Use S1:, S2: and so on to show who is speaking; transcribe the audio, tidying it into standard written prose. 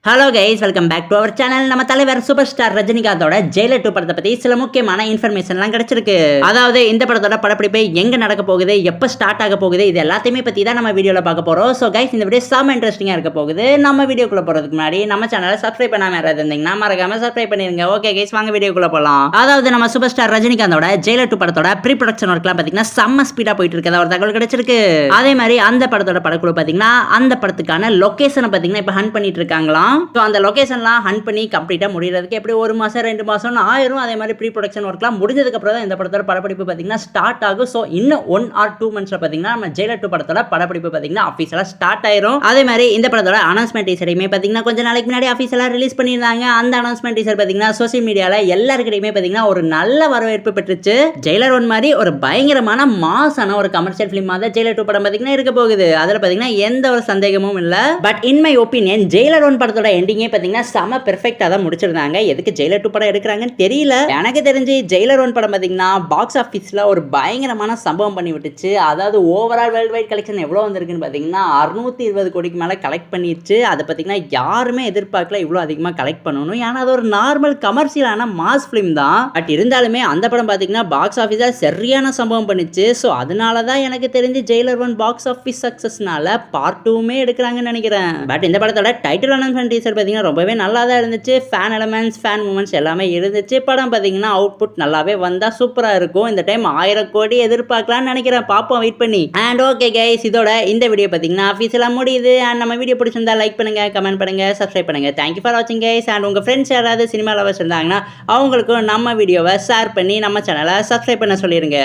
S1: Hello guys, welcome back to our channel. நம்ம தலைவர் super star ரஜினிகாந்தோட Jailer 2 படத்தை பத்தி சில முக்கியமான இன்ஃபர்மேஷன்லாம் கிடைச்சிருக்கு. அதாவது இந்த படத்தோட படப்பிடிப்பு எங்க நடக்க போகுது, எப்ப ஸ்டார்ட் ஆக போகுது, இது எல்லாத்தையுமே பத்தி தான் நம்ம வீடியோல பார்க்க போறோம். சோ கைஸ், இந்த வீடியோ செம இன்ட்ரெஸ்டிங்கா இருக்க போகுது. நம்ம வீடியோக்குள்ள போறதுக்கு முன்னாடி நம்ம சேனலை சப்ஸ்கிரைப் பண்ணாம யாராவது இருந்தீங்கன்னா மறக்காம சப்ஸ்கிரைப் பண்ணிருங்க. ஓகே கைஸ், வாங்க வீடியோக்குள்ள போலாம். அதாவது நம்ம சூப்பர் ஸ்டார் ரஜினிகாந்தோட ஜெயிலர் 2 படத்தோட ப்ரீ ப்ரொடக்ஷன் ஒர்க்லாம் பாத்தீங்கன்னா செம்ம ஸ்பீடா போயிட்டு இருக்கதா ஒரு தகவல் கிடைச்சிருக்கு. அதே மாதிரி அந்த படத்தோட படக்குழு பாத்தீங்கன்னா அந்த படத்துக்கான லொகேஷனை பாத்தீங்கன்னா இப்ப ஹண்ட் பண்ணிட்டு இருக்காங்களாம். சோ அந்த லொகேஷன் ஹண்ட் பண்ணி கம்ப்ளீட்டா முடியறதுக்கு எப்படி 1 மாசம் 2 மாசம் ஆயிரும். அதே மாதிரி ப்ரீ ப்ரொடக்ஷன் ஒர்க்லாம் முடிஞ்சதுக்கு அப்புறம் தான் இந்த படத்தோட படப்பிடிப்பு பாத்தீங்கன்னா ஸ்டார்ட் ஆகும். சோ இன்னும் 1 or 2 monthsல பாத்தீங்கன்னா நம்ம ஜெயிலர் 2 படத்தோட படப்பிடிப்பு பாத்தீங்கன்னா ஆபீஷியலா ஸ்டார்ட் ஆயிரும். அதே மாதிரி இந்த படத்தோட அனௌன்ஸ்மென்ட் டீசரையுமே பாத்தீங்கன்னா கொஞ்ச நாளைக்கு முன்னாடி ஆபீஷியலா ரிலீஸ் பண்ணிருந்தாங்க. அந்த அனௌன்ஸ்மென்ட் டீசர் பாத்தீங்கன்னா சோஷியல் மீடியால எல்லாருக்கிட்டையுமே பாத்தீங்கன்னா ஒரு நல்ல வரவேற்பு பெற்றுச்சு. ஜெயிலர் 1 மாதிரி ஒரு பயங்கரமான மாசான ஒரு கமர்ஷியல் பிலிம் தான் ஜெயிலர் 2 படம் பாத்தீங்கன்னா இருக்க போகுது. அதுல பாத்தீங்கன்னா எந்த ஒரு சந்தேகமும் இல்ல. But in my opinion Jailer 1 படத்தோட எண்டிங்கே பாத்தீங்கன்னா செம பெர்ஃபெக்ட்டா தான் முடிச்சிருந்தாங்க. எதுக்கு ஜெயிலர் 2 படம் எடுக்கறாங்கன்னு தெரியல. எனக்கு தெரிஞ்சு ஜெயிலர் 1 படம் பாத்தீங்கன்னா பாக்ஸ் ஆபீஸ்ல ஒரு பயங்கரமான சம்பவம் பண்ணி விட்டுச்சு. அதாவது ஓவரால் வேர்ல்ட் வைட் கலெக்ஷன் எவ்வளவு வந்திருக்குன்னு பாத்தீங்கன்னா 620 கோடிக்கு மேல கலெக்ட் பண்ணிருச்சு. அதை பாத்தீங்கன்னா யாருமே எதிர்பார்க்கல இவ்வளவு அதிகமா கலெக்ட் பண்ணணும். ஏன்னா அது ஒரு நார்மல் கமர்ஷியலான மாஸ் பிலிம் தான். பட் இருந்தாலுமே அந்த படம் பாத்தீங்கன்னா பாக்ஸ் ஆபீஸ்ல சரியான சம்பவம் பண்ணிச்சு. சோ அதனால தான் எனக்கு தெரிஞ்சு ஜெயிலர் 1 பாக்ஸ் ஆபீஸ் சக்சஸ்னால பார்ட் 2மே எடுக்கறாங்கன்னு நினைக்கிறேன். பட் இந்த படத்தோட டைட்டில் அனௌன்ஸ்மென்ட் டீசர் பாத்தீங்கன்னா ரொம்பவே நல்லா தான் இருந்துச்சு. ஃபேன் எலிமெண்ட்ஸ், ஃபேன் மூமெண்ட்ஸ் எல்லாமே இருந்துச்சு. படம் பாத்தீங்கன்னா அவுட்புட் நல்லாவே வந்தா சூப்பரா இருக்கும். இந்த டைம் 1000 கோடி எதிர்பார்க்கலாம்னு நினைக்கிறேன். பாப்போம், வெயிட் பண்ணி. அண்ட் ஓகே கைஸ், இதோட இந்த வீடியோ பாத்தீங்கன்னா ஆஃபீஸியலா முடியுது. அண்ட் நம்ம வீடியோ பிடிச்சிருந்தா லைக் பண்ணுங்க, கமெண்ட் பண்ணுங்க, சப்ஸ்கிரைப் பண்ணுங்க. தேங்க்யூ ஃபார் வாட்சிங் கைஸ். அண்ட் உங்க ஃப்ரெண்ட்ஸ் யாராவது சினிமா லவர்ஸ் இருந்தாங்கன்னா அவங்களுக்கும் நம்ம வீடியோவை ஷேர் பண்ணி நம்ம சேனலை சப்ஸ்கிரைப் பண்ண சொல்லிருங்க.